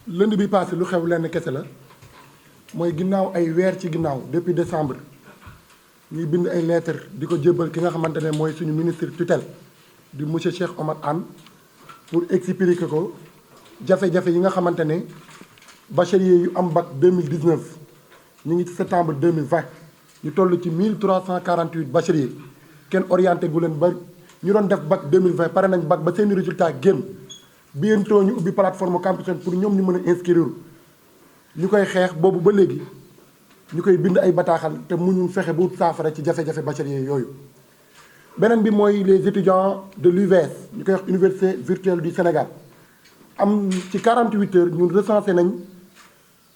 lundi bi passé lu xew lenn kese la mooy ginnaaw ay weer ci ginnaaw depuis décembre ñuy bind ay lettres di ko jébbal ki nga xamante ne mooy suñu ministre tutelle di monsieur Cheikh Oumar Anne pour expliquer ko jafe-jafe yi nga xamante ne bacheliers yu am bac 2019 ñu ngi ci septembre 2020 ñu toll ci 1348 bacheliers kenn orienté gu leen ba ñu doon def bac 2020 pare nañ bac ba seeni résultat génn bientôt ñu ubbi plateforme Campusen pour ñoom ñu mën a inscrire ñu koy xeex boobu ba léegi ñu koy bind ay bataaxal te muñu fexe bu saafara ci jafe-jafe bachelier yooyu. beneen bi mooy les étudiants de l'UVS ñu koy wax université virtuelle du Sénégal am ci 48 heures ñun recensé nañ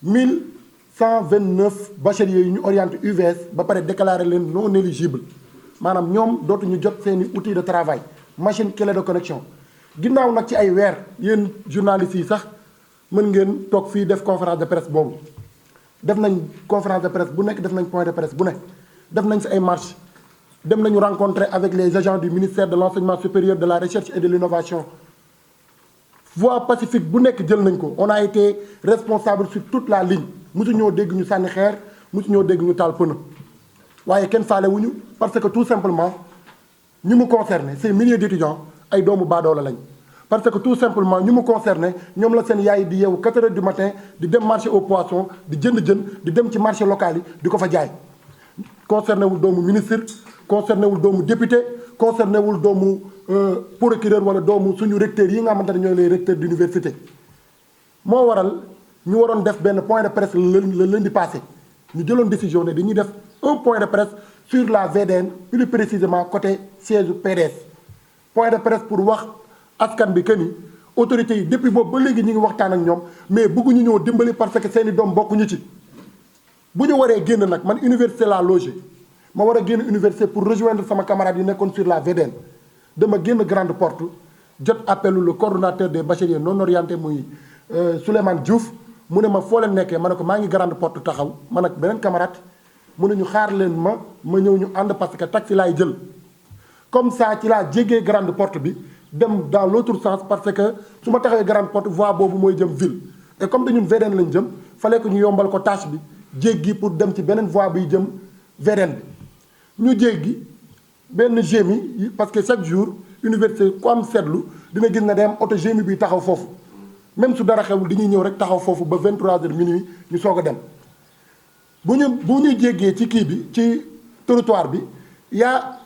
1129 bacheliers yu ñu orienté UVS ba pare déclaré leen non éligible maanaam ñoom dootuñu jot seeni outil de travail machine clé de connexion. ginnaaw nag ci ay weer yéen journalistes yi sax mën ngeen toog fii def conférence de presse boobu def nañ conférence de presse bu nekk def nañ point de presse bu nekk def nañ si ay marche dem nañu rencontrer avec les agents du ministère de l'enseignement supérieur de la recherche et de l'innovation voie pacifique bu nekk jël nañ ko on a été responsable sur toute la ligne mosu ñoo dégg ñu sànni xeer mosu ñoo dégg ñu taal pëna waaye kenn faale wuñu parce que tout simplement ñi mu concerné ces milliers d'étudiants ay doomu baadoola lañ parce que tout simplement ñu mu concerné ñoom la seen yaay di yeewu 4 heures du matin di dem marché au poisson di jënd jën di dem ci marché local yi di ko fa jaay concerné wul doomu ministre concerné wul doomu député concerné wul doomu procureur wala doomu suñu recteurs yi nga xamante ne ñooy les recteurs d'université moo waral ñu waroon def benn point de presse le lundi passé ñu jëloon décision ne dañuy def un point de presse sur la VDN plus précisément côté siège PDS point de presse pour wax askan bi que ni autorités yi depuis boobu ba léegi ñu ngi waxtaan ak ñoom mais bëgguñu ñëw dimbali parce que seeni doom bokkuñu ci bu ñu waree génn nag man université la logé ma war a génn université pour rejoindre sama camarade yi nekkoon sur la VDN dama génn grande porte jot appelu le coordonnateur des bacheliers non orientés muy Souleymane Diouf mu ne ma foo leen nekkee ma ne ko maa ngi grande porte taxaw man ak beneen camarade mu ne ñu xaar leen ma ñëw ñu ànd parce que taxi laay jël comme ça ci laa jéggee grande porte bi dem dans l'autre sens parce que su ma taxawee grande porte voie boobu mooy jëm ville et comme dañun VDN lañ jëm fallait que ñu yombal ko tâche bi jéggi pour dem ci beneen voie biy jëm VDN bi ñu jéggi benn GMI parce que chaque jour université ku am seetlu dina gis ne day am oto GMI bi taxaw foofu même su dara xewul dañuy ñëw rek taxaw foofu ba 23h minuit ñu soog a dem bu ñu jéggee ci kii bi ci trottoir bi yaa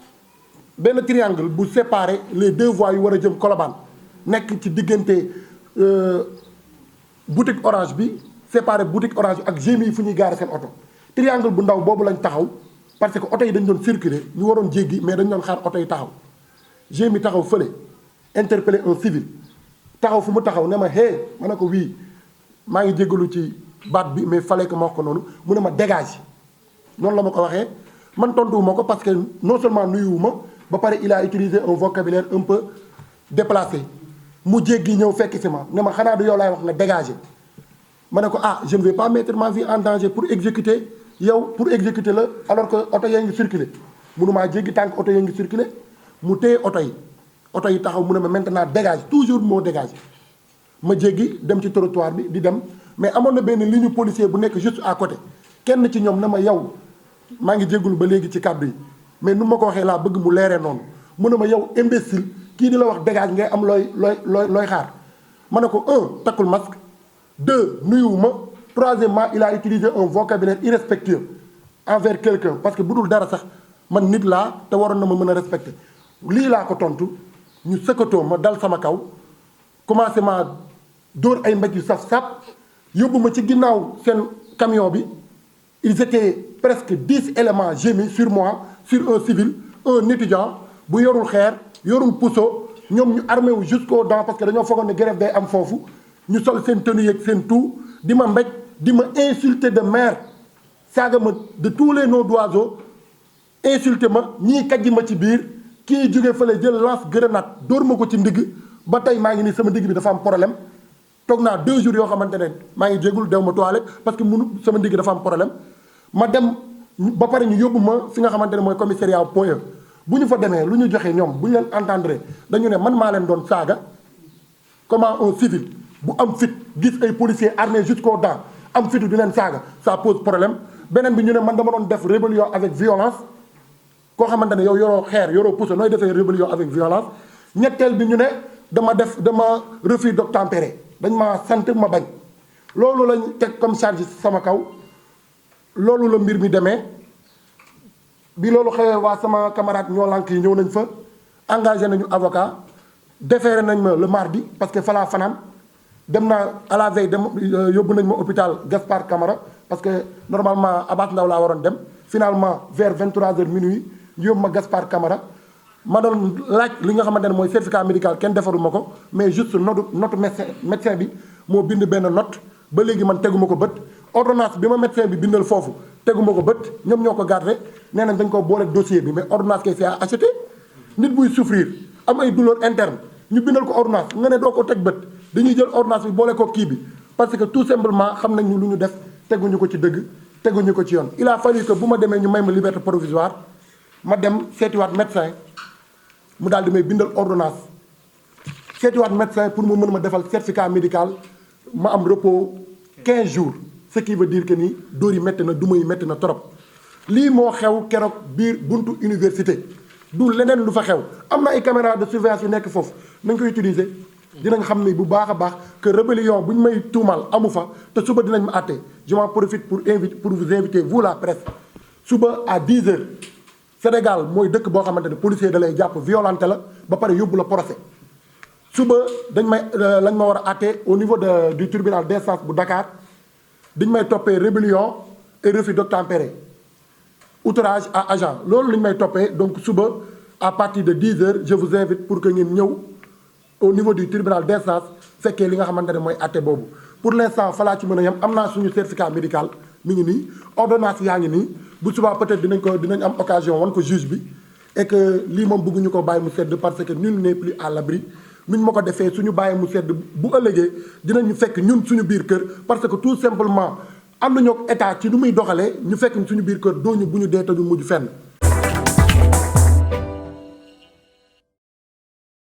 benn triangle bu séparer les deux voies yu war a jëm Colobane nekk ci diggante boutique orange bi séparer boutique orange bi ak GMI yi fu ñuy gaare seen oto triangle bu ndaw boobu lañ taxaw parce que oto yi dañ doon circuler ñu waroon jéggi mais dañ doon xaar oto yi taxaw GMI taxaw fële interpeller un civil taxaw fu mu taxaw ne ma hé ma ne ko wii maa ngi jéggalu ci baat bi mais fallait que ma wax ko noonu mu ne ma dégage noonu la ma ko waxee man tontuwuma ko parce que non seulement nuyuwuma ba pare il a utilisé un vocabulaire un peu déplacé mu jéggi ñëw fekk si ma ne ma xanaa du yow laay wax nga dégager ma ne ko ah je ne vais pas mettre ma vie en danger pour exécuter yow pour exécuter la alors que oto yaa ngi circuler mënumaa jéggi tànk oto yaa ngi circuler mu téye oto yi taxaw mu ne ma maintenant dégage toujours moo dégage ma jéggi dem ci trottoir bi di dem mais amoon na benn ligne policier bu nekk juste à côté kenn ci ñoom ne ma yow maa ngi jéggul ba léegi ci kàddu yi mais nu ma ko waxee laa bëgg mu leeree noonu mu ne ma yow imbécile kii di la wax dégage ngay am looy xaar ma ne ko 1 takkul masque 2 nuyuwuma troisièmement il a utilisé un vocabulaire irrespectueux envers quelqu'un parce que bu dul dara sax man nit laa te waroon na ma mën a respecter lii laa ko tontu ñu sëkkatoo ma dal sama kaw commencé ma dóor ay mbéj yu saf-saf yóbbu ma ci ginnaaw seen camion bi ils étaient presque 10 éléments gémis sur moi sur un civil un étudiant bu yorul xeer yorul puso ñoom ñu armé wu jusqu'aux dents parce que dañoo foogoon ne grève day am foofu ñu sol seen tenue yeeg seen tout di ma mbéj di ma insulter de mère saaga ma de tous les noms d'oiseaux insulter ma ñii kajji ma ci biir kii jóge fële jël lance grenade dóor ma ko ci ndigg ba tey maa ngi nii sama ndigg bi dafa am problème toog naa 2 jours yoo xamante ne maa ngi jégul dew ma toilette parce que munu sama ndigg dafa am problème ma dem ba pare ñu yóbbu ma fi nga xamante ne mooy commissariat Point E bu ñu fa demee lu ñu joxe ñoom bu ñu leen entendre dañu ne man maa leen doon saaga comment un civil bu am fit gis ay policiers armés jusqu'aux dents am fitu di leen saaga ça pose problème beneen bi ñu ne man dama doon def rébellion avec violence koo xamante ne yow yoroo xeer yoroo pousse nooy defee rébellion avec violence ñetteel bi ñu ne dama refus d'obtempérer dañ ma sant ma bañ loolu lañ teg comme charge sama kaw loolu la mbir mi demee bi loolu xewee waa sama camarade ñoo lànk yi ñëw nañ fa engagé nañu avocat déféré nañ ma le mardi parce que falaa fanaan dem naa à la veille dem yóbbu nañ ma hôpital Gaspard Camara parce que normalement Abass Ndao laa waroon dem finalement vers 23h minuit ñu yóbbu ma Gaspard Camara ma doon laaj li nga xamante ne mooy certificat médical kenn defaruma ko mais juste note médecin bi moo bind benn note ba léegi man teguma ko bët ordonnance bi ma médecin bi bindal foofu teguma ko bët ñoom ñoo ko gardé nee nañ dañ ko boole dossier bi mais ordonnance kay c'est à acheter nit buy souffrir am ay douleur interne ñu bindal ko ordonnance nga ne doo ko teg bët dañuy jël ordonnance bi boole ko kii bi parce que tout simplement xam nañ lu ñu def teguñu ko ci dëgg teguñu ko ci yoon il a fallu que bu ma demee ñu may ma liberté provisoire ma dem seetiwaat médecin mu daal di may bindal ordonnance seetiwaat médecin pour mu mën ma defal certificat médical ma am repos 15 jours ce qui veut dire que ni dóor yi métti na duma yi métti na trop lii moo xew keroog biir buntu université du leneen lu fa xew am na ay caméra de surveillance yu nekk foofu nañ koy utiliser dinañ xam ni bu baax a baax que rébellion bu ñu may tuumal amu fa te suba dinañ ma àtte je m'en profite pour vous inviter vous la presse suba à 10h Sénégal mooy dëkk boo xamante ne policier da lay jàpp violenté la ba pare yóbbu la procès suba lañ ma war a àtte au niveau du tribunal d'instance bu Dakar dañ may toppee rébellion et refus d'obtempérer outrage à agent loolu lañ may toppee donc suba à partir de 10h je vous invite pour que ngeen ñëw au niveau du tribunal d'instance fekkee li nga xamante ne mooy àtte boobu pour l'instant falaa ci mën a yem am naa suñu certificat médical mi ngi nii ordonnance yaa ngi nii bu subaa peut-être dinañ am occasion wan ko juge bi et que lii moom bëgguñu ko bàyyi mu sedd parce que nul n'est plus à l'abri nuñ ma ko defee suñu bàyyi mu sedd bu ëllëgee dinañu fekk ñun suñu biir kër parce que tout simplement am nañoo état ci nu muy doxalee ñu fekk suñu biir kër dooñu bu ñu dee te ñu mujj fenn